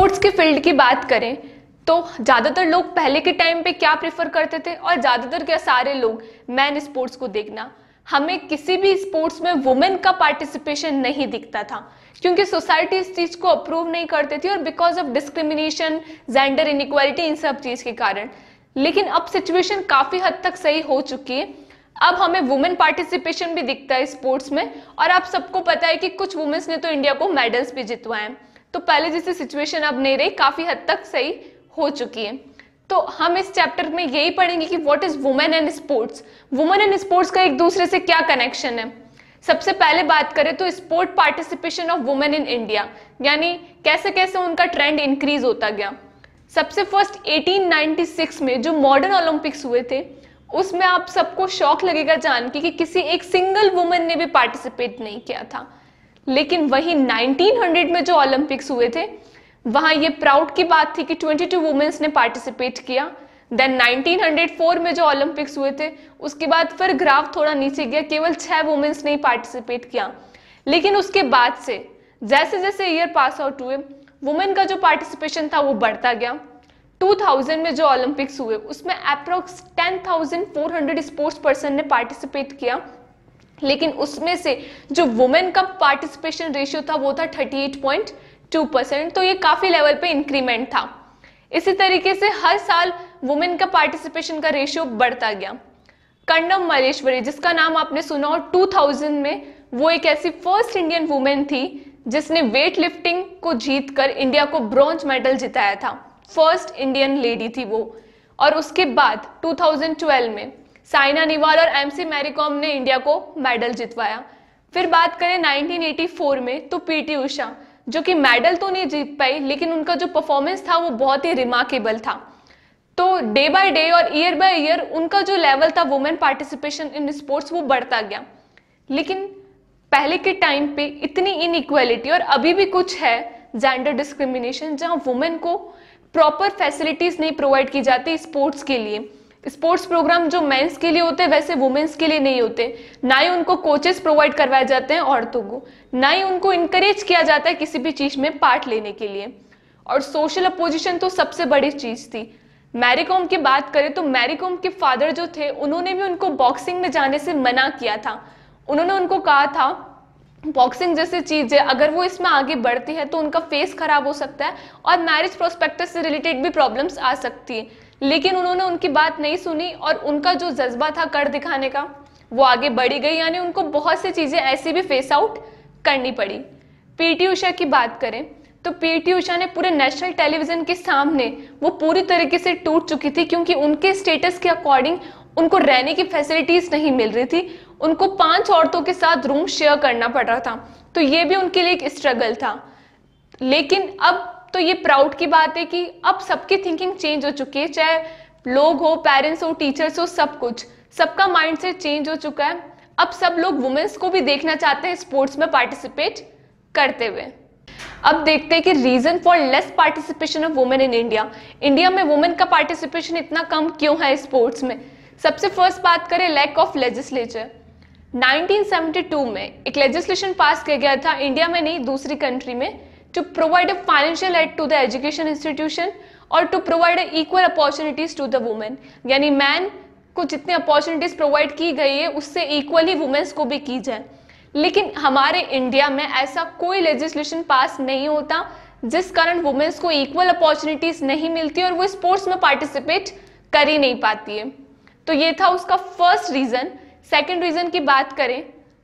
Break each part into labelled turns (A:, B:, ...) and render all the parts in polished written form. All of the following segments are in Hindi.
A: स्पोर्ट्स के फील्ड की बात करें तो ज़्यादातर लोग पहले के टाइम पे क्या प्रेफर करते थे, और ज़्यादातर क्या सारे लोग मैन स्पोर्ट्स को देखना। हमें किसी भी स्पोर्ट्स में वुमेन का पार्टिसिपेशन नहीं दिखता था, क्योंकि सोसाइटी इस चीज़ को अप्रूव नहीं करती थी, और because of discrimination, gender inequality, इन सब चीज़ के कारण। लेकिन अब सिचुएशन काफ़ी हद तक सही हो चुकी है। अब हमें वुमेन पार्टिसिपेशन भी दिखता है स्पोर्ट्स में, और आप सबको पता है कि कुछ वुमेन्स ने तो इंडिया को मेडल्स भी जितवाए हैं। तो पहले जैसी सिचुएशन अब नहीं रही, काफ़ी हद तक सही हो चुकी है। तो हम इस चैप्टर में यही पढ़ेंगे कि what is women and sports. Women and sports का एक दूसरे से क्या कनेक्शन है। सबसे पहले बात करें तो sport participation of women in India, यानी कैसे कैसे उनका ट्रेंड इंक्रीज होता गया। सबसे फर्स्ट 1896 में जो मॉडर्न ओलंपिक्स हुए थे, उसमें आप सबको शौक लगेगा जान के कि किसी एक सिंगल वुमेन ने भी पार्टिसिपेट नहीं किया था। लेकिन वही 1900 में जो ओलंपिक्स हुए थे, वहां ये प्राउड की बात थी कि 22 वुमेन्स ने पार्टिसिपेट किया। देन 1904 में जो ओलंपिक्स हुए थे, उसके बाद फिर ग्राफ थोड़ा नीचे गया, केवल 6 वुमेन्स ने पार्टिसिपेट किया। लेकिन उसके बाद से जैसे जैसे ईयर पास आउट हुए, वुमेन का जो पार्टिसिपेशन था वो बढ़ता गया। 2000 में जो ओलंपिक्स हुए, उसमें अप्रोक्स 10,400 स्पोर्ट्स पर्सन ने पार्टिसिपेट किया। लेकिन उसमें से जो वुमेन का पार्टिसिपेशन रेशियो था वो था 38.2%। तो ये काफी लेवल पे इंक्रीमेंट था। इसी तरीके से हर साल वुमेन का पार्टिसिपेशन का रेशियो बढ़ता गया। कर्णम मल्लेश्वरी, जिसका नाम आपने सुना हो, 2000 में वो एक ऐसी फर्स्ट इंडियन वुमेन थी जिसने वेट लिफ्टिंग को जीतकर इंडिया को ब्रॉन्ज मेडल जिताया था। फर्स्ट इंडियन लेडी थी वो। और उसके बाद 2012 में साइना नेहवाल और एमसी मैरी कॉम ने इंडिया को मेडल जितवाया। फिर बात करें 1984 में, तो पीटी उषा, जो कि मेडल तो नहीं जीत पाई, लेकिन उनका जो परफॉर्मेंस था वो बहुत ही रिमार्केबल था। तो डे बाय डे और ईयर बाय ईयर उनका जो लेवल था वुमेन पार्टिसिपेशन इन स्पोर्ट्स, वो बढ़ता गया। लेकिन पहले के टाइम पे इतनी इनइक्वालिटी, और अभी भी कुछ है जेंडर डिस्क्रिमिनेशन, जहां वुमेन को प्रॉपर फैसिलिटीज नहीं प्रोवाइड की जाती स्पोर्ट्स के लिए। स्पोर्ट्स प्रोग्राम जो मेंस के लिए होते हैं वैसे वुमेन्स के लिए नहीं होते। ना ही उनको कोचेस प्रोवाइड करवाए जाते हैं औरतों को, ना ही उनको इनकरेज किया जाता है किसी भी चीज में पार्ट लेने के लिए। और सोशल अपोजिशन तो सबसे बड़ी चीज थी। मैरी कॉम की बात करें तो मैरी कॉम के फादर जो थे, उन्होंने भी उनको बॉक्सिंग में जाने से मना किया था। उन्होंने उनको कहा था बॉक्सिंग जैसी चीज है, अगर वो इसमें आगे बढ़ती है तो उनका फेस खराब हो सकता है और मैरिज प्रोस्पेक्टस से रिलेटेड भी प्रॉब्लम्स आ सकती है। लेकिन उन्होंने उनकी बात नहीं सुनी, और उनका जो जज्बा था कर दिखाने का, वो आगे बढ़ी गई। यानी उनको बहुत सी चीजें ऐसी भी फेस आउट करनी पड़ी। पीटी उषा की बात करें तो पीटी उषा ने पूरे नेशनल टेलीविजन के सामने वो पूरी तरीके से टूट चुकी थी, क्योंकि उनके स्टेटस के अकॉर्डिंग उनको रहने की फैसिलिटीज नहीं मिल रही थी। उनको 5 औरतों के साथ रूम शेयर करना पड़ रहा था। तो ये भी उनके लिए एक स्ट्रगल था। लेकिन अब तो ये प्राउड की बात है कि अब सबकी थिंकिंग चेंज हो चुकी है, चाहे लोग हो, पेरेंट्स हो, टीचर्स हो, सब कुछ, सबका माइंडसेट चेंज हो चुका है। अब सब लोग वुमेन्स को भी देखना चाहते हैं स्पोर्ट्स में पार्टिसिपेट करते हुए। अब देखते हैं कि reason for less participation of women in India. India में वुमेन का पार्टिसिपेशन इतना कम क्यों है स्पोर्ट्स में। सबसे फर्स्ट बात करें लैक ऑफ लेजिस्लेचर। 1972 में एक लेजिस्लेशन पास किया गया था, इंडिया में नहीं दूसरी कंट्री में, to provide a financial aid to the education institution और to provide a equal opportunities to the women। यानी मैन को जितनी अपॉर्चुनिटीज प्रोवाइड की गई है उससे इक्वली वुमेन्स को भी की जाए। लेकिन हमारे इंडिया में ऐसा कोई लेजिस्लेशन पास नहीं होता, जिस कारण वुमेन्स को इक्वल अपॉर्चुनिटीज नहीं मिलती और वो स्पोर्ट्स में पार्टिसिपेट कर ही नहीं पाती है। तो ये था उसका फर्स्ट रीजन। सेकेंड रीजन की बात करें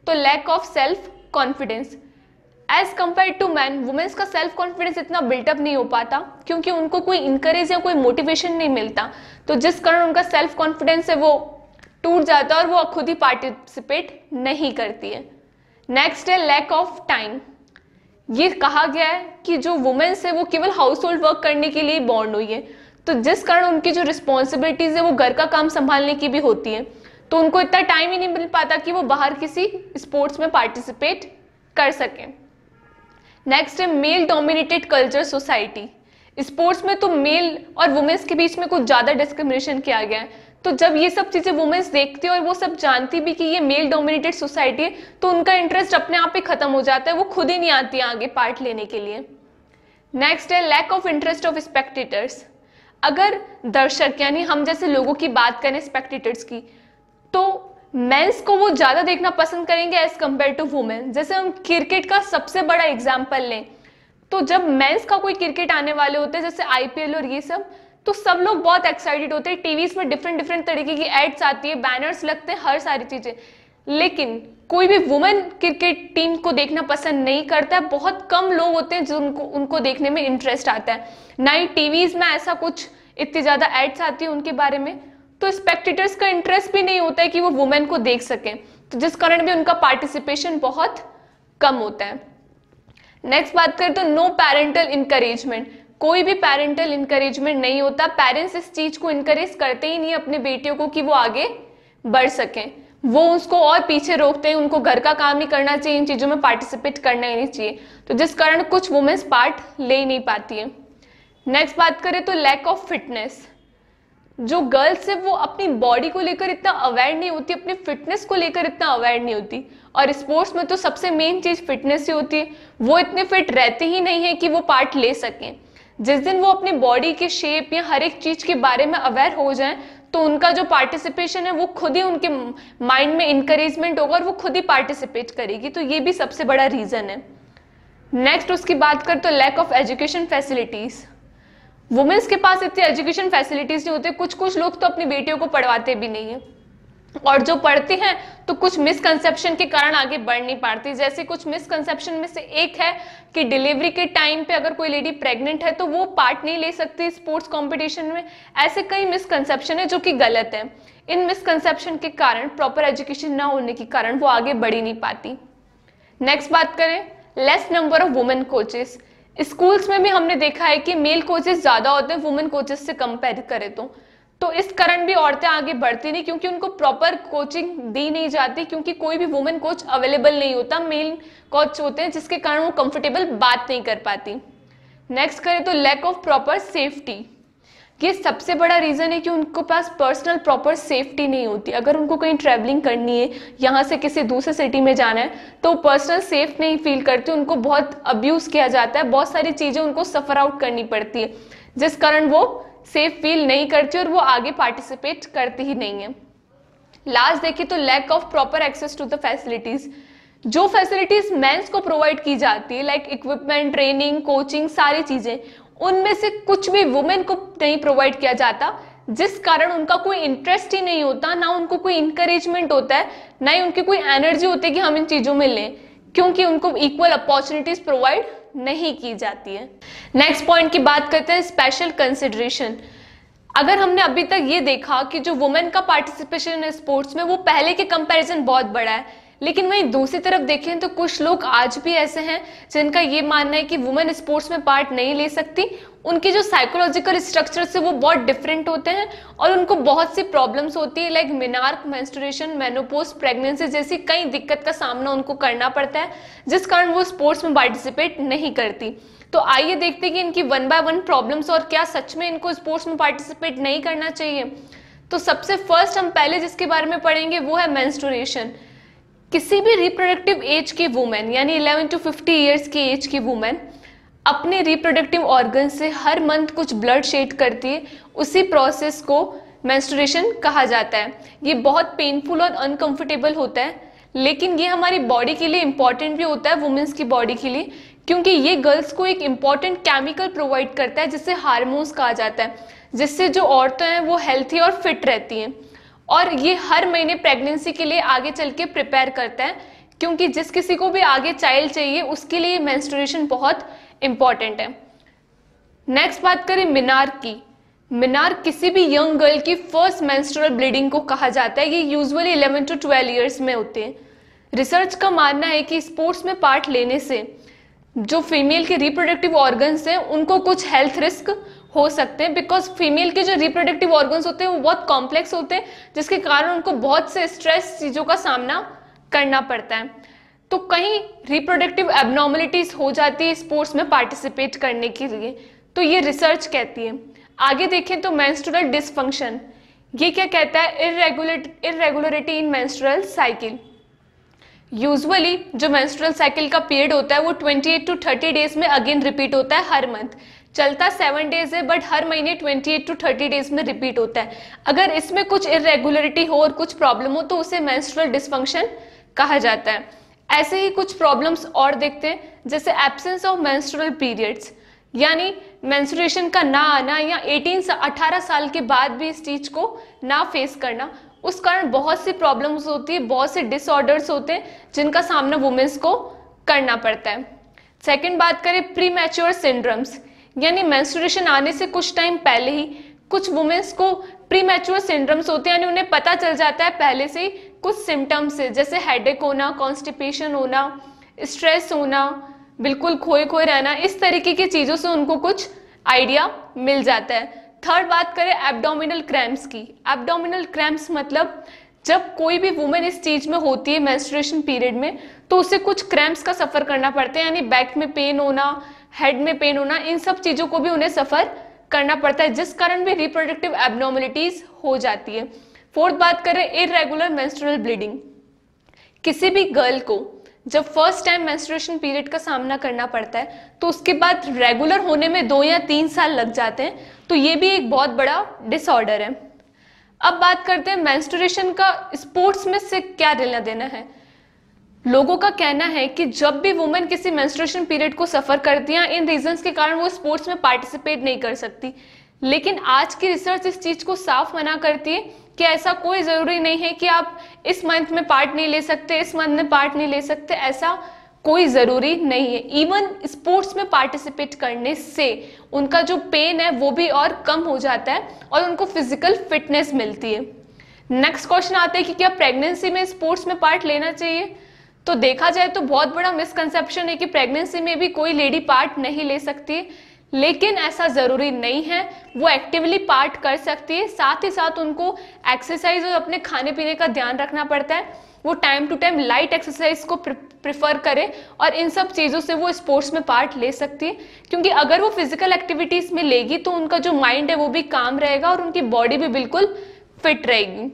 A: तो lack of self confidence. As compare to man, womens का सेल्फ कॉन्फिडेंस इतना बिल्टअप नहीं हो पाता, क्योंकि उनको कोई इंकरेज या कोई मोटिवेशन नहीं मिलता। तो जिस कारण उनका सेल्फ कॉन्फिडेंस है वो टूट जाता है और वो खुद ही पार्टिसिपेट नहीं करती है। नेक्स्ट है लैक ऑफ टाइम। ये कहा गया है कि जो वुमेन्स है वो केवल हाउस होल्ड वर्क करने के लिए बॉर्न हुई है, तो जिस कारण उनकी जो रिस्पॉन्सिबिलिटीज है वो घर का काम संभालने की भी होती है, तो उनको इतना टाइम ही नहीं मिल पाता कि वो बाहर किसी स्पोर्ट्स में पार्टिसिपेट कर सकें। नेक्स्ट है male dominated culture society. Sports में तो मेल और वुमेन्स के बीच में कुछ ज्यादा डिस्क्रिमिनेशन किया गया है। तो जब ये सब चीजें वुमेन्स देखती है और वो सब जानती भी कि ये मेल डोमिनेटेड सोसाइटी है, तो उनका इंटरेस्ट अपने आप ही खत्म हो जाता है, वो खुद ही नहीं आती है आगे पार्ट लेने के लिए। नेक्स्ट है lack of interest of spectators. अगर दर्शक यानी हम जैसे लोगों की बात करें स्पेक्टेटर्स की, तो मेंस को वो ज्यादा देखना पसंद करेंगे एज कंपेयर टू वुमेन। जैसे हम क्रिकेट का सबसे बड़ा एग्जांपल लें, तो जब मेंस का कोई क्रिकेट आने वाले होते हैं जैसे आईपीएल और ये सब सब लोग बहुत एक्साइटेड होते हैं, टीवीज में डिफरेंट डिफरेंट तरीके की एड्स आती है, बैनर्स लगते हैं, हर सारी चीजें, लेकिन कोई भी वुमेन क्रिकेट टीम को देखना पसंद नहीं करता है। बहुत कम लोग होते हैं जो उनको देखने में इंटरेस्ट आता है, ना ही टीवीज में ऐसा कुछ इतनी ज्यादा एड्स आती है उनके बारे में, तो स्पेक्टेटर्स का इंटरेस्ट भी नहीं होता है कि वो वुमेन को देख सकें, तो जिस कारण भी उनका पार्टिसिपेशन बहुत कम होता है। नेक्स्ट बात करें तो नो पेरेंटल इंकरेजमेंट। कोई भी पेरेंटल इंकरेजमेंट नहीं होता, पेरेंट्स इस चीज को इंकरेज करते ही नहीं अपने बेटियों को कि वो आगे बढ़ सकें, वो उसको और पीछे रोकते हैं, उनको घर का काम ही करना चाहिए, इन चीजों में पार्टिसिपेट करना ही नहीं चाहिए, तो जिस कारण कुछ वुमेन्स पार्ट ले ही नहीं पाती है। नेक्स्ट बात करें तो लैक ऑफ फिटनेस। जो गर्ल्स है वो अपनी बॉडी को लेकर इतना अवेयर नहीं होती, अपनी फिटनेस को लेकर इतना अवेयर नहीं होती, और स्पोर्ट्स में तो सबसे मेन चीज फिटनेस ही होती है। वो इतने फिट रहते ही नहीं है कि वो पार्ट ले सकें। जिस दिन वो अपनी बॉडी के शेप या हर एक चीज के बारे में अवेयर हो जाएं, तो उनका जो पार्टिसिपेशन है वो खुद ही उनके माइंड में इंकरेजमेंट होगा और वो खुद ही पार्टिसिपेट करेगी, तो ये भी सबसे बड़ा रीजन है। नेक्स्ट उसकी बात कर तो lack of education facilities. Womens के पास इतनी एजुकेशन फैसिलिटीज नहीं होती, कुछ कुछ लोग तो अपनी बेटियों को पढ़वाते भी नहीं है, और जो पढ़ती हैं तो कुछ मिसकंसेप्शन के कारण आगे बढ़ नहीं पाती। जैसे कुछ मिसकंसेप्शन में से एक है कि डिलीवरी के टाइम पे अगर कोई लेडी प्रेग्नेंट है तो वो पार्ट नहीं ले सकती स्पोर्ट्स कंपटीशन में। ऐसे कई मिसकंसेप्शन है जो कि गलत है। इन मिसकंसेप्शन के कारण, प्रॉपर एजुकेशन ना होने के कारण वो आगे बढ़ ही नहीं पाती। नेक्स्ट बात करें less number of women coaches. Schools में भी हमने देखा है कि मेल कोचेस ज्यादा होते हैं वुमेन कोचेस से कंपेयर करें तो इस कारण भी औरतें आगे बढ़ती नहीं, क्योंकि उनको प्रॉपर कोचिंग दी नहीं जाती, क्योंकि कोई भी वुमेन कोच अवेलेबल नहीं होता, मेल कोच होते हैं, जिसके कारण वो कंफर्टेबल बात नहीं कर पाती। नेक्स्ट करें तो लैक ऑफ प्रॉपर सेफ्टी। ये सबसे बड़ा रीजन है कि उनको पास पर्सनल प्रॉपर सेफ्टी नहीं होती। अगर उनको कहीं ट्रैवलिंग करनी है, यहाँ से किसी दूसरे सिटी में जाना है, तो पर्सनल सेफ नहीं फील करती, उनको बहुत अब्यूज किया जाता है, बहुत सारी चीजें उनको सफर आउट करनी पड़ती है, जिस कारण वो सेफ फील नहीं करती और वो आगे पार्टिसिपेट करती ही नहीं है। लास्ट देखिए तो lack of proper access to the facilities. जो फैसिलिटीज मेंस को प्रोवाइड की जाती है लाइक इक्विपमेंट, ट्रेनिंग, कोचिंग, सारी चीजें, उनमें से कुछ भी वुमेन को नहीं प्रोवाइड किया जाता, जिस कारण उनका कोई इंटरेस्ट ही नहीं होता, ना उनको कोई इंकरेजमेंट होता है, ना ही उनकी कोई एनर्जी होती है कि हम इन चीजों में लें, क्योंकि उनको इक्वल अपॉर्चुनिटीज प्रोवाइड नहीं की जाती है। नेक्स्ट पॉइंट की बात करते हैं स्पेशल कंसिडरेशन। अगर हमने अभी तक ये देखा कि जो वुमेन का पार्टिसिपेशन है स्पोर्ट्स में वो पहले के कंपैरिजन बहुत बड़ा है, लेकिन वहीं दूसरी तरफ देखें तो कुछ लोग आज भी ऐसे हैं जिनका ये मानना है कि वुमेन स्पोर्ट्स में पार्ट नहीं ले सकती। उनके जो साइकोलॉजिकल स्ट्रक्चर से वो बहुत डिफरेंट होते हैं और उनको बहुत सी प्रॉब्लम्स होती है like menarche, menstruation, menopause, pregnancy जैसी कई दिक्कत का सामना उनको करना पड़ता है, जिस कारण वो स्पोर्ट्स में पार्टिसिपेट नहीं करती। तो आइए देखते हैं कि इनकी 1 बाय 1 प्रॉब्लम्स और क्या सच में इनको स्पोर्ट्स में पार्टिसिपेट नहीं करना चाहिए। तो सबसे फर्स्ट हम पहले जिसके बारे में पढ़ेंगे वो है मेंस्ट्रुएशन। किसी भी रिप्रोडक्टिव एज की वुमेन यानी 11 to 50 ईयर्स की एज की वुमेन अपने रिप्रोडक्टिव ऑर्गन से हर मंथ कुछ ब्लड शेड करती है, उसी प्रोसेस को मेंस्ट्रुएशन कहा जाता है। ये बहुत पेनफुल और अनकंफर्टेबल होता है, लेकिन ये हमारी बॉडी के लिए इंपॉर्टेंट भी होता है, वुमेन्स की बॉडी के लिए, क्योंकि ये गर्ल्स को एक इंपॉर्टेंट केमिकल प्रोवाइड करता है जिसे हार्मोन्स कहा जाता है, जिससे जो औरतें हैं वो हेल्थी और फिट रहती हैं। और ये हर महीने प्रेगनेंसी के लिए आगे चल के प्रिपेयर करता है, क्योंकि जिस किसी को भी आगे चाइल्ड चाहिए उसके लिए मेंस्ट्रुएशन बहुत इंपॉर्टेंट है। नेक्स्ट बात करें मिनार्क की। मिनार्क किसी भी यंग गर्ल की फर्स्ट मेंस्ट्रुअल ब्लीडिंग को कहा जाता है। ये यूजुअली 11 to 12 ईयर्स में होते हैं। रिसर्च का मानना है कि स्पोर्ट्स में पार्ट लेने से जो फीमेल के रिप्रोडक्टिव ऑर्गन्स हैं उनको कुछ हेल्थ रिस्क हो सकते हैं, बिकॉज फीमेल के जो रिप्रोडक्टिव ऑर्गन्स होते हैं वो बहुत कॉम्प्लेक्स होते हैं, जिसके कारण उनको बहुत से स्ट्रेस चीज़ों का सामना करना पड़ता है। तो कहीं रिप्रोडक्टिव एबनॉर्मलिटीज हो जाती है स्पोर्ट्स में पार्टिसिपेट करने के लिए, तो ये रिसर्च कहती है। आगे देखें तो मेंस्ट्रुअल डिसफंक्शन, ये क्या कहता है? इररेगुलरिटी इन मेंस्ट्रुअल साइकिल। यूजुअली जो मेंस्ट्रुअल साइकिल का पीरियड होता है वो 28 to 30 डेज में अगेन रिपीट होता है हर मंथ। चलता 7 डेज है बट हर महीने 28 to 30 डेज में रिपीट होता है। अगर इसमें कुछ इरेगुलरिटी हो और कुछ प्रॉब्लम हो तो उसे मेंस्ट्रुअल डिसफंक्शन कहा जाता है। ऐसे ही कुछ प्रॉब्लम्स और देखते हैं, जैसे एब्सेंस ऑफ मेंस्ट्रुअल पीरियड्स, यानी मेंस्ट्रुएशन का ना आना या 18 साल के बाद भी इस चीज को ना फेस करना। उस कारण बहुत सी प्रॉब्लम्स होती है, बहुत से डिसऑर्डर्स होते हैं जिनका सामना वुमेन्स को करना पड़ता है। सेकंड बात करें प्री मैच्योर सिंड्रोम्स, यानी मेंस्ट्रुएशन आने से कुछ टाइम पहले ही कुछ वुमेन्स को प्री मैच्योर सिंड्रोम्स होते हैं, यानी उन्हें पता चल जाता है पहले से ही कुछ सिम्टम्स से, जैसे हेडेक होना, कॉन्स्टिपेशन होना, स्ट्रेस होना, बिल्कुल खोए खोए रहना, इस तरीके की चीज़ों से उनको कुछ आइडिया मिल जाता है। थर्ड बात करें एब्डोमिनल क्रैम्प्स की। एब्डोमिनल क्रैम्प्स मतलब जब कोई भी वुमेन इस चीज में होती है मेंस्ट्रुएशन पीरियड में तो उसे कुछ क्रैम्प्स का सफर करना पड़ता है, यानी बैक में पेन होना, हेड में पेन होना, इन सब चीजों को भी उन्हें सफर करना पड़ता है, जिस कारण भी रिप्रोडक्टिव एब्नॉर्मलिटीज हो जाती है। फोर्थ बात करें इरेगुलर मेंस्ट्रुअल ब्लीडिंग। किसी भी गर्ल को जब फर्स्ट टाइम मेंस्ट्रुएशन पीरियड का सामना करना पड़ता है तो उसके बाद रेगुलर होने में 2 या 3 साल लग जाते हैं, तो ये भी एक बहुत बड़ा डिसऑर्डर है। अब बात करते हैं मेंस्ट्रुएशन का स्पोर्ट्स में से क्या लेना देना है। लोगों का कहना है कि जब भी वुमेन किसी मेंस्ट्रुएशन पीरियड को सफर करती है, इन रीजंस के कारण वो स्पोर्ट्स में पार्टिसिपेट नहीं कर सकती, लेकिन आज की रिसर्च इस चीज को साफ मना करती है कि ऐसा कोई जरूरी नहीं है कि आप इस मंथ में पार्ट नहीं ले सकते, इस मंथ में पार्ट नहीं ले सकते, ऐसा कोई जरूरी नहीं है। इवन स्पोर्ट्स में पार्टिसिपेट करने से उनका जो पेन है वो भी और कम हो जाता है और उनको फिजिकल फिटनेस मिलती है। नेक्स्ट क्वेश्चन आता है कि क्या प्रेगनेंसी में स्पोर्ट्स में पार्ट लेना चाहिए। तो देखा जाए तो बहुत बड़ा मिसकंसेप्शन है कि प्रेगनेंसी में भी कोई लेडी पार्ट नहीं ले सकती, लेकिन ऐसा जरूरी नहीं है, वो एक्टिवली पार्ट कर सकती है। साथ ही साथ उनको एक्सरसाइज और अपने खाने पीने का ध्यान रखना पड़ता है, वो time to time light exercise को प्रिफर करे और इन सब चीज़ों से वो स्पोर्ट्स में पार्ट ले सकती है, क्योंकि अगर वो फिजिकल एक्टिविटीज़ में लेगी तो उनका जो माइंड है वो भी काम रहेगा और उनकी बॉडी भी बिल्कुल फिट रहेगी।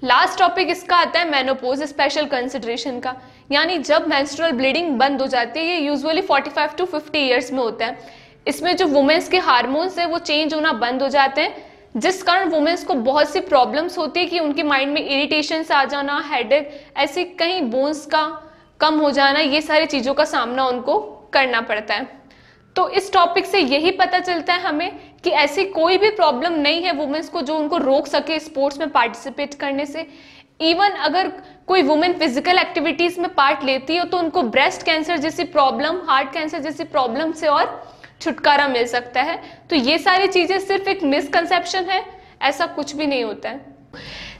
A: लास्ट टॉपिक इसका आता है मेनोपॉज स्पेशल कंसिडरेशन का, यानी जब मेंस्ट्रुअल ब्लीडिंग बंद हो जाती है, ये यूजुअली 45 to 50 ईयर्स में होता है। इसमें जो वुमेन्स के हार्मोन्स है वो चेंज होना बंद हो जाते हैं, जिस कारण वुमेन्स को बहुत सी प्रॉब्लम्स होती है कि उनके माइंड में इरिटेशंस आ जाना, हेडेक, ऐसे कहीं बोन्स का कम हो जाना, ये सारी चीज़ों का सामना उनको करना पड़ता है। तो इस टॉपिक से यही पता चलता है हमें कि ऐसी कोई भी प्रॉब्लम नहीं है वुमेन्स को जो उनको रोक सके स्पोर्ट्स में पार्टिसिपेट करने से। इवन अगर कोई वुमेन फिजिकल एक्टिविटीज़ में पार्ट लेती है तो उनको ब्रेस्ट कैंसर जैसी प्रॉब्लम, हार्ट कैंसर जैसी प्रॉब्लम से और छुटकारा मिल सकता है। तो ये सारी चीजें सिर्फ एक मिसकंसेप्शन है, ऐसा कुछ भी नहीं होता है।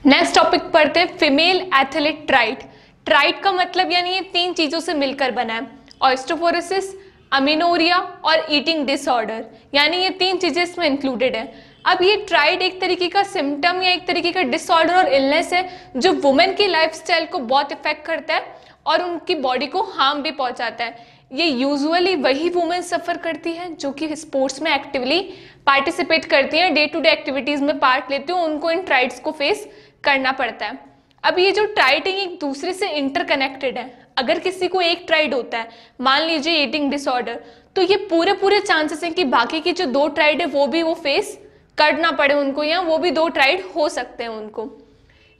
A: नेक्स्ट टॉपिक पढ़ते हैं फीमेल एथलीट ट्राइट। ट्राइट का मतलब यानी ये 3 चीजों से मिलकर बना है, ऑस्टियोपोरोसिस, अमीनोरिया और ईटिंग डिसऑर्डर, यानी ये 3 चीजें इसमें इंक्लूडेड है। अब ये ट्राइड एक तरीके का सिम्टम या एक तरीके का डिसऑर्डर और इलनेस है जो वुमेन की लाइफस्टाइल को बहुत इफेक्ट करता है और उनकी बॉडी को हार्म भी पहुंचाता है। ये यूजुअली वही वुमेन सफ़र करती हैं जो कि स्पोर्ट्स में एक्टिवली पार्टिसिपेट करती हैं, डे टू डे एक्टिविटीज़ में पार्ट लेती हैं, उनको इन ट्राइड्स को फेस करना पड़ता है। अब ये जो ट्राइड है एक दूसरे से इंटरकनेक्टेड है। अगर किसी को एक ट्राइड होता है, मान लीजिए ईटिंग डिसऑर्डर, तो ये पूरे चांसेस हैं कि बाकी की जो 2 ट्राइड है वो फेस करना पड़े उनको, या वो भी 2 ट्राइड हो सकते हैं उनको।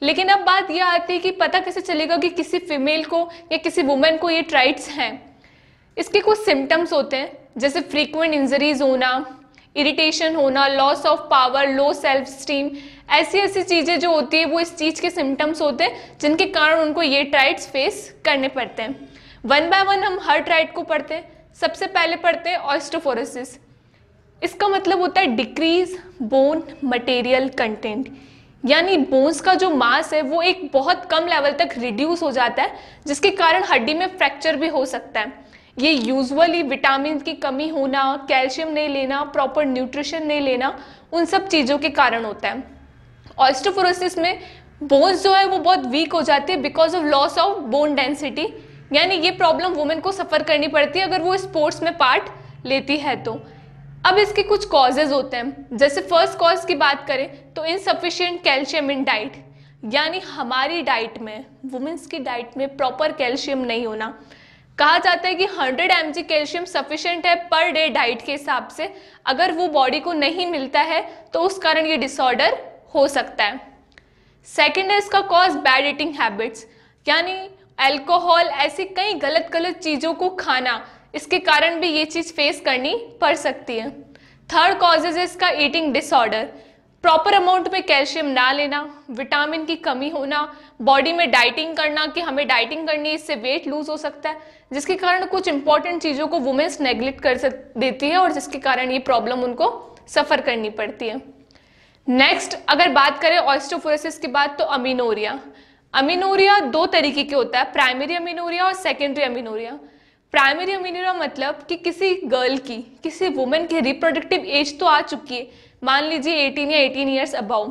A: लेकिन अब बात यह आती है कि पता कैसे चलेगा कि किसी फीमेल को या किसी वुमेन को ये ट्राइड्स हैं। इसके कुछ सिम्टम्स होते हैं, जैसे फ्रीक्वेंट इंजरीज होना, इरिटेशन होना, loss of power, low self esteem, ऐसी चीज़ें जो होती है वो इस चीज़ के सिम्टम्स होते हैं जिनके कारण उनको ये ट्राइड्स फेस करने पड़ते हैं। 1 by 1 हम हर ट्राइड को पढ़ते हैं। सबसे पहले पढ़ते हैं ऑस्टियोपोरोसिस। इसका मतलब होता है डिक्रीज बोन मटेरियल कंटेंट, यानी बोन्स का जो मास है वो एक बहुत कम लेवल तक रिड्यूस हो जाता है, जिसके कारण हड्डी में फ्रैक्चर भी हो सकता है। ये यूजुअली विटामिन की कमी होना, कैल्शियम नहीं लेना, प्रॉपर न्यूट्रिशन नहीं लेना, उन सब चीज़ों के कारण होता है। ऑस्टियोपोरोसिस में बोन्स जो है वो बहुत वीक हो जाती है because of loss of bone density, यानी ये प्रॉब्लम वुमेन को सफ़र करनी पड़ती है अगर वो स्पोर्ट्स में पार्ट लेती है तो। अब इसके कुछ कॉजेज होते हैं, जैसे फर्स्ट कॉज की बात करें तो इनसफिशिएंट कैल्शियम इन डाइट, यानी हमारी डाइट में, वुमेन्स की डाइट में प्रॉपर कैल्शियम नहीं होना। कहा जाता है कि 100 mg कैल्शियम सफिशिएंट है पर डे डाइट के हिसाब से, अगर वो बॉडी को नहीं मिलता है तो उस कारण ये डिसऑर्डर हो सकता है। सेकेंड है इसका कॉज बैड ईटिंग हैबिट्स, यानी अल्कोहल, ऐसी कई गलत गलत चीज़ों को खाना, इसके कारण भी ये चीज़ फेस करनी पड़ सकती है। थर्ड कॉजेज है इसका ईटिंग डिसऑर्डर, प्रॉपर अमाउंट में कैल्शियम ना लेना, विटामिन की कमी होना, बॉडी में डाइटिंग करना कि हमें डाइटिंग करनी है, इससे वेट लूज हो सकता है, जिसके कारण कुछ इंपॉर्टेंट चीज़ों को वुमेन्स नेग्लेक्ट कर देती है और जिसके कारण ये प्रॉब्लम उनको सफ़र करनी पड़ती है। नेक्स्ट अगर बात करें ऑस्टियोपोरोसिस की बात, तो अमीनोरिया। अमीनोरिया दो तरीके के होता है, प्राइमरी अमीनोरिया और सेकेंडरी अमीनोरिया। प्राइमरी अमीनोरिया मतलब कि किसी गर्ल की, किसी वुमेन की रिप्रोडक्टिव एज तो आ चुकी है, मान लीजिए 18 या 18 ईयर्स अबाउ,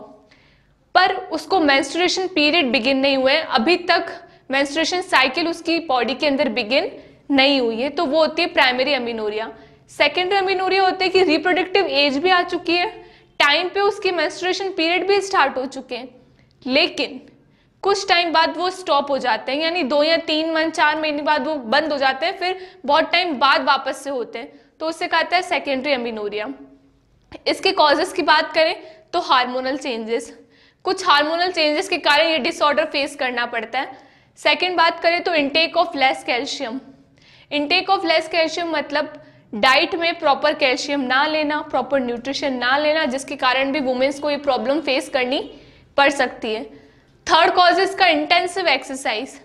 A: पर उसको मेंस्ट्रुएशन पीरियड बिगिन नहीं हुए, अभी तक मेंस्ट्रुएशन साइकिल उसकी बॉडी के अंदर बिगिन नहीं हुई है, तो वो होती है प्राइमरी अमीनोरिया। सेकेंडरी अमीनोरिया होती है कि रिप्रोडक्टिव एज भी आ चुकी है, टाइम पे उसकी मेंस्ट्रुएशन पीरियड भी स्टार्ट हो चुके हैं, लेकिन कुछ टाइम बाद वो स्टॉप हो जाते हैं, यानी 2 या 3 मंथ 4 महीने बाद वो बंद हो जाते हैं, फिर बहुत टाइम बाद वापस से होते हैं, तो उससे कहता है सेकेंडरी अमीनोरिया। इसके कॉजेस की बात करें तो हार्मोनल चेंजेस, कुछ हार्मोनल चेंजेस के कारण ये डिसऑर्डर फेस करना पड़ता है। सेकेंड बात करें तो intake of less calcium. Intake of less calcium मतलब डाइट में प्रॉपर कैल्शियम ना लेना, प्रॉपर न्यूट्रिशन ना लेना, जिसके कारण भी वुमेन्स को ये प्रॉब्लम फेस करनी पड़ सकती है। थर्ड कॉजेस का इंटेंसिव एक्सरसाइज।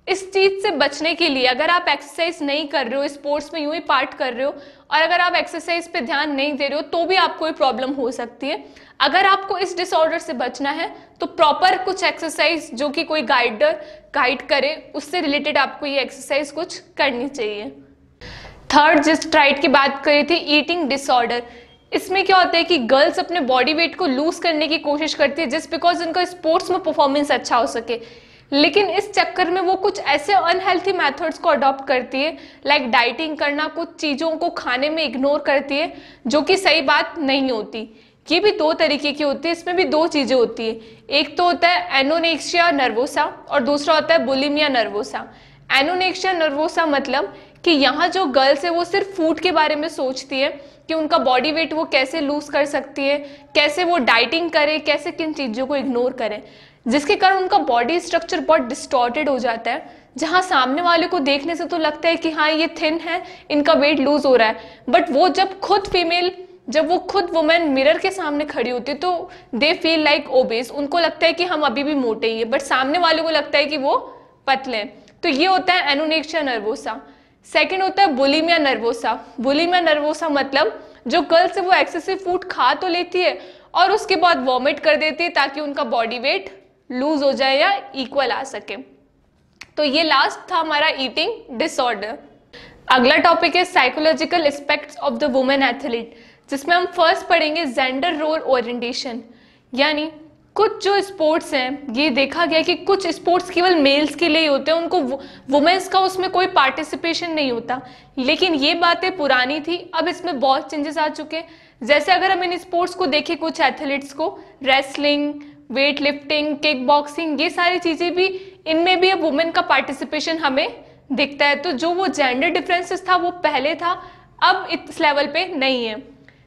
A: इस चीज से बचने के लिए अगर आप एक्सरसाइज नहीं कर रहे हो, स्पोर्ट्स में यूं ही पार्ट कर रहे हो और अगर आप एक्सरसाइज पे ध्यान नहीं दे रहे हो तो भी आपको ये प्रॉब्लम हो सकती है। अगर आपको इस डिसऑर्डर से बचना है तो प्रॉपर कुछ एक्सरसाइज जो कि कोई गाइड करे, उससे रिलेटेड आपको ये एक्सरसाइज कुछ करनी चाहिए। थर्ड जिस डाइट की बात करी थी, ईटिंग डिसऑर्डर। इसमें क्या होता है कि गर्ल्स अपने बॉडी वेट को लूज करने की कोशिश करती है जस्ट बिकॉज उनका स्पोर्ट्स में परफॉर्मेंस अच्छा हो सके, लेकिन इस चक्कर में वो कुछ ऐसे अनहेल्थी मेथड्स को अडॉप्ट करती है, लाइक डाइटिंग करना, कुछ चीज़ों को खाने में इग्नोर करती है, जो कि सही बात नहीं होती। ये भी दो तरीके की होती है, इसमें भी दो चीज़ें होती है, एक तो होता है एनोरेक्सिया नर्वोसा और दूसरा होता है बुलिमिया नर्वोसा। एनोरेक्सिया नर्वोसा मतलब कि यहाँ जो गर्ल्स है वो सिर्फ फूड के बारे में सोचती है कि उनका बॉडी वेट वो कैसे लूज कर सकती है, कैसे वो डाइटिंग करे, कैसे किन चीज़ों को इग्नोर करें, जिसके कारण उनका बॉडी स्ट्रक्चर बहुत डिस्टॉर्टेड हो जाता है, जहाँ सामने वाले को देखने से तो लगता है कि हाँ ये थिन है, इनका वेट लूज हो रहा है, बट वो जब वो खुद वुमेन मिरर के सामने खड़ी होती है तो दे फील लाइक ओबेस, उनको लगता है कि हम अभी भी मोटे ही हैं, बट सामने वाले को लगता है कि वो पतले हैं। तो ये होता है एनोरेक्सिया नर्वोसा। सेकेंड होता है बुलिमिया नर्वोसा। बुलिमिया नर्वोसा मतलब जो गर्ल्स है वो एक्सेसिव फूड खा तो लेती है और उसके बाद वॉमिट कर देती है ताकि उनका बॉडी वेट लूज हो जाए या इक्वल आ सके। तो ये लास्ट था हमारा ईटिंग डिसऑर्डर। अगला टॉपिक है psychological aspects of the women athlete, जिसमें हम फर्स्ट पढ़ेंगे जेंडर रोल ओरिएंटेशन। यानी कुछ जो स्पोर्ट्स हैं, ये देखा गया कि कुछ स्पोर्ट्स केवल मेल्स के लिए ही होते हैं, उनको वुमेन्स का उसमें कोई पार्टिसिपेशन नहीं होता, लेकिन ये बातें पुरानी थी, अब इसमें बहुत चेंजेस आ चुके हैं। जैसे अगर हम इन स्पोर्ट्स को देखें, कुछ एथलीट्स को wrestling, weight lifting, kick boxing, ये सारी चीज़ें भी, इनमें भी अब वुमेन का पार्टिसिपेशन हमें दिखता है। तो जो वो जेंडर डिफरेंसेस था वो पहले था, अब इस लेवल पे नहीं है।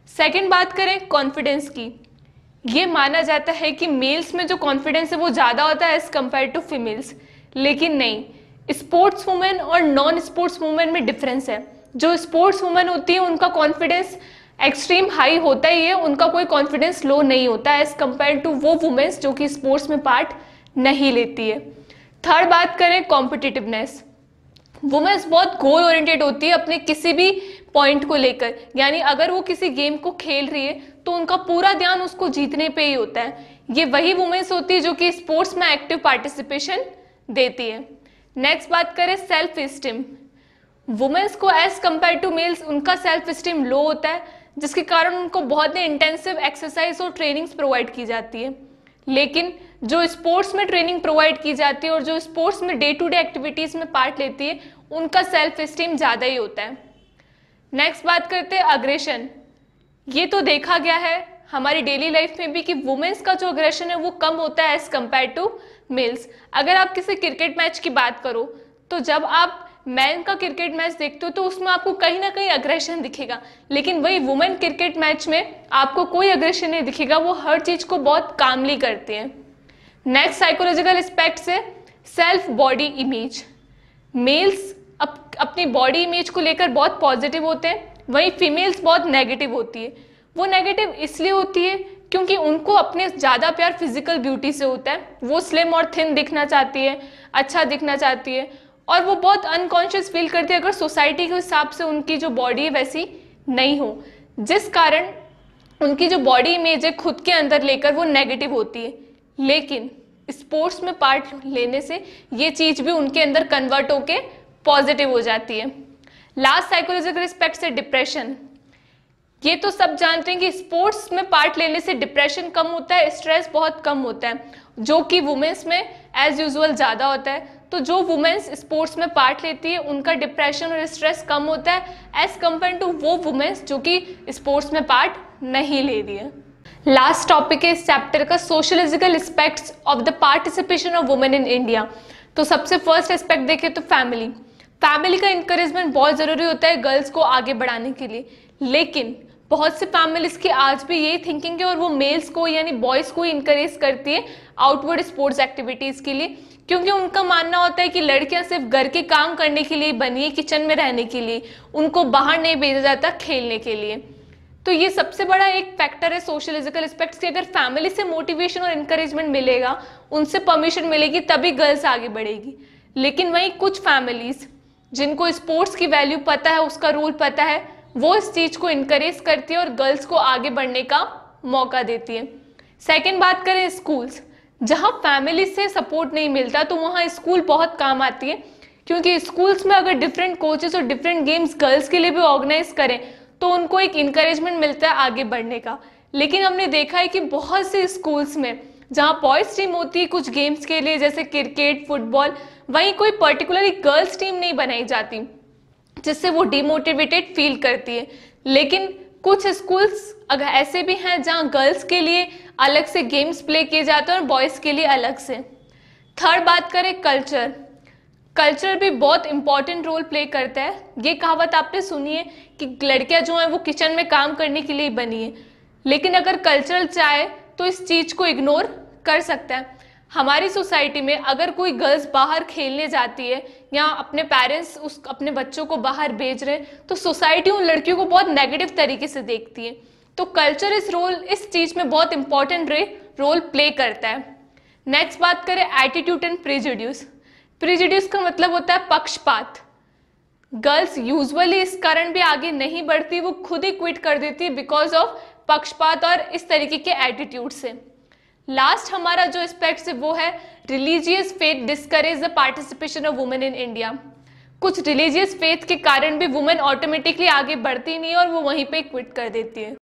A: सेकंड बात करें कॉन्फिडेंस की, ये माना जाता है कि मेल्स में जो कॉन्फिडेंस है वो ज़्यादा होता है एज कम्पेयर टू फीमेल्स, लेकिन नहीं, स्पोर्ट्स वुमेन और नॉन स्पोर्ट्स वुमेन में डिफरेंस है। जो स्पोर्ट्स वुमेन होती है उनका कॉन्फिडेंस एक्सट्रीम हाई होता ही है, उनका कोई कॉन्फिडेंस लो नहीं होता एज कम्पेयर टू वो वुमेन्स जो कि स्पोर्ट्स में पार्ट नहीं लेती है। थर्ड बात करें कॉम्पिटिटिवनेस, वुमेन्स बहुत गोल ओरिएंटेड होती है अपने किसी भी पॉइंट को लेकर, यानी अगर वो किसी गेम को खेल रही है तो उनका पूरा ध्यान उसको जीतने पे ही होता है। ये वही वुमेन्स होती है जो कि स्पोर्ट्स में एक्टिव पार्टिसिपेशन देती है। नेक्स्ट बात करें सेल्फ स्टीम, वुमेन्स को एज कम्पेयर टू मेल्स उनका सेल्फ स्टीम लो होता है, जिसके कारण उनको बहुत ही इंटेंसिव एक्सरसाइज और ट्रेनिंग्स प्रोवाइड की जाती है, लेकिन जो स्पोर्ट्स में ट्रेनिंग प्रोवाइड की जाती है और जो स्पोर्ट्स में डे टू डे एक्टिविटीज़ में पार्ट लेती है उनका सेल्फ स्टीम ज़्यादा ही होता है। नेक्स्ट बात करते हैं अग्रेशन, ये तो देखा गया है हमारी डेली लाइफ में भी कि वुमेन्स का जो अग्रेशन है वो कम होता है एज कम्पेयर टू मेल्स। अगर आप किसी क्रिकेट मैच की बात करो तो जब आप मैन का क्रिकेट मैच देखते हो तो उसमें आपको कहीं ना कहीं अग्रेशन दिखेगा, लेकिन वही वुमेन क्रिकेट मैच में आपको कोई अग्रेशन नहीं दिखेगा, वो हर चीज को बहुत कामली करती हैं। नेक्स्ट साइकोलॉजिकल एस्पेक्ट से सेल्फ बॉडी इमेज। मेल्स अपनी बॉडी इमेज को लेकर बहुत पॉजिटिव होते हैं, वहीं फीमेल्स बहुत नेगेटिव होती है। वो नेगेटिव इसलिए होती है क्योंकि उनको अपने ज़्यादा प्यार फिजिकल ब्यूटी से होता है। वो स्लिम और थिन दिखना चाहती है, अच्छा दिखना चाहती है, और वो बहुत अनकॉन्शियस फील करती है अगर सोसाइटी के हिसाब से उनकी जो बॉडी है वैसी नहीं हो, जिस कारण उनकी जो बॉडी इमेज है खुद के अंदर लेकर वो नेगेटिव होती है। लेकिन स्पोर्ट्स में पार्ट लेने से ये चीज़ भी उनके अंदर कन्वर्ट होके पॉजिटिव हो जाती है। लास्ट साइकोलॉजिकल एस्पेक्ट से डिप्रेशन। ये तो सब जानते हैं कि स्पोर्ट्स में पार्ट लेने से डिप्रेशन कम होता है, स्ट्रेस बहुत कम होता है, जो कि वुमेन्स में एज यूजुअल ज़्यादा होता है। तो जो वुमेन्स स्पोर्ट्स में पार्ट लेती है उनका डिप्रेशन और स्ट्रेस कम होता है एज कम्पेयर टू वो वुमेन्स जो कि स्पोर्ट्स में पार्ट नहीं ले रही है। लास्ट टॉपिक है इस चैप्टर का sociological aspects of the participation of women in India. तो सबसे फर्स्ट एस्पेक्ट देखें तो फैमिली का इंकरेजमेंट बहुत ज़रूरी होता है गर्ल्स को आगे बढ़ाने के लिए, लेकिन बहुत से फैमिलीज की आज भी यही थिंकिंग है और वो मेल्स को यानी बॉयज़ को इंकरेज करती है आउटवर्ड स्पोर्ट्स एक्टिविटीज़ के लिए, क्योंकि उनका मानना होता है कि लड़कियां सिर्फ घर के काम करने के लिए बनी है, किचन में रहने के लिए, उनको बाहर नहीं भेजा जाता खेलने के लिए। तो ये सबसे बड़ा एक फैक्टर है सोशोलॉजिकल एस्पेक्ट्स की। अगर फैमिली से मोटिवेशन और इंकरेजमेंट मिलेगा, उनसे परमिशन मिलेगी, तभी गर्ल्स आगे बढ़ेगी। लेकिन वहीं कुछ फैमिलीज जिनको स्पोर्ट्स की वैल्यू पता है, उसका रूल पता है, वो इस चीज को इंकरेज करती है और गर्ल्स को आगे बढ़ने का मौका देती है। सेकेंड बात करें स्कूल्स, जहाँ फैमिली से सपोर्ट नहीं मिलता तो वहाँ स्कूल बहुत काम आती है, क्योंकि स्कूल्स में अगर डिफरेंट कोचेस और डिफरेंट गेम्स गर्ल्स के लिए भी ऑर्गेनाइज करें तो उनको एक इंकरेजमेंट मिलता है आगे बढ़ने का। लेकिन हमने देखा है कि बहुत से स्कूल्स में जहाँ बॉयज़ टीम होती है कुछ गेम्स के लिए जैसे क्रिकेट, फुटबॉल, वहीं कोई पर्टिकुलरली गर्ल्स टीम नहीं बनाई जाती, जिससे वो डिमोटिवेटेड फील करती है। लेकिन कुछ स्कूल्स अगर ऐसे भी हैं जहाँ गर्ल्स के लिए अलग से गेम्स प्ले किए जाते हैं और बॉयज़ के लिए अलग से। थर्ड बात करें कल्चर भी बहुत इंपॉर्टेंट रोल प्ले करता है। ये कहावत आपने सुनी है कि लड़कियां जो हैं वो किचन में काम करने के लिए बनी है, लेकिन अगर कल्चर चाहे तो इस चीज़ को इग्नोर कर सकता है। हमारी सोसाइटी में अगर कोई गर्ल्स बाहर खेलने जाती है या अपने पेरेंट्स अपने बच्चों को बाहर भेज रहे हैं तो सोसाइटी उन लड़कियों को बहुत नेगेटिव तरीके से देखती है। तो कल्चर इस चीज़ में बहुत इंपॉर्टेंट रोल प्ले करता है। नेक्स्ट बात करें एटीट्यूड एंड प्रेजुडिस का मतलब होता है पक्षपात। गर्ल्स यूजुअली इस कारण भी आगे नहीं बढ़ती, वो खुद ही क्विट कर देती है बिकॉज ऑफ पक्षपात और इस तरीके के एटीट्यूड से। लास्ट हमारा जो एस्पेक्ट है वो है religious faith discourage the participation of women in India. कुछ रिलीजियस फेथ के कारण भी वुमेन ऑटोमेटिकली आगे बढ़ती नहीं और वो वहीं पे क्विट कर देती है।